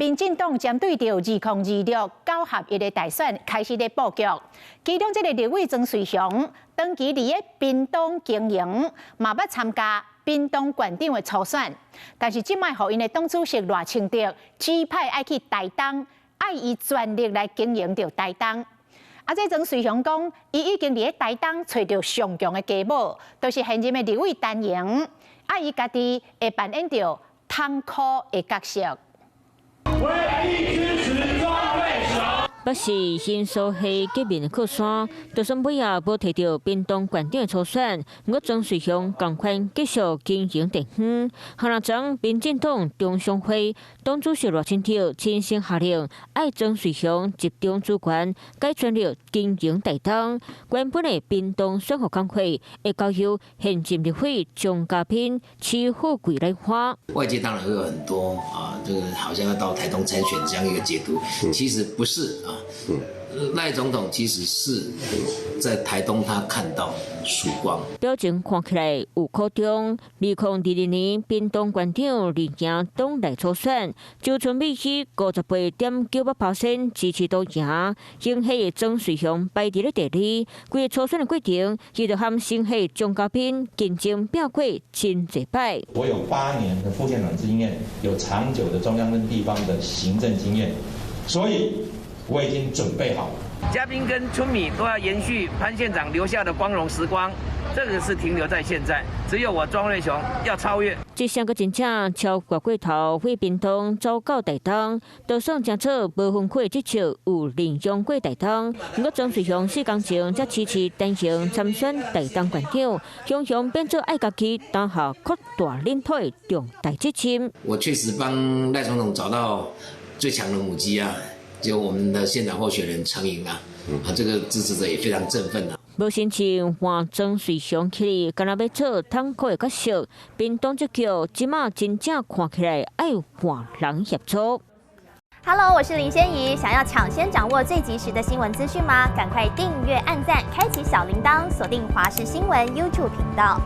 民进党针对着2026九合一的大选开始咧布局，其中这个立委曾水雄长期伫咧屏东经营，嘛捌参加屏东县长的初选，但是即摆互因的党主席赖清德指派爱去台东，爱以全力来经营着台东。啊，这曾水雄讲，伊已经伫咧台东找到上强的家母，就是现任的立委陈莹，啊，伊家己会扮演着痛苦的角色。为力支持庄瑞雄。北市新苏系革命的靠山，就算尾后无摕到屏东县长的初选，我曾水雄同款继续经营地方。下两场民进党中常会党主席赖清德亲身下令，爱曾水雄集中主权，该全力经营台东。原本的屏东选后工会会交由现任立委钟嘉宾、徐富贵来花。外界当然会有很多这个好像要到台东参选这样一个解读，其实不是啊。赖总统其实是在台东他看到曙光，表情看起来有苦衷。2022年屏东县长立行党内初选，就准备起58.98%支持度赢，新系曾水雄排伫咧第二。规个初选的过程，伊就和新系钟嘉宾竞争表过真侪摆。我有8年的副县长经验，有长久的中央跟地方的行政经验，所以我已经准备好。嘉宾跟春米都要延续潘县长留下的光荣时光，这个是停留在现在。只有我庄瑞雄要超越。这项个真正超越过头，为屏东走到台东，就算争取无分开这场有领用过台东。不过曾水雄4天前才支持单行参选台东县长，雄雄变做爱家己当下扩大领土的重大决心。我确实帮赖总统找到最强的母鸡啊！就我们的县长候选人陈莹这个支持者也非常振奋啊。无心情换曾水雄起嚟，敢若要做痛苦的角色。屏东这局即马真正看起来爱换人协助。Hello， 我是林仙怡。想要抢先掌握最及时的新闻资讯吗？赶快订阅、按赞、开启小铃铛，锁定华视新闻 YouTube 频道。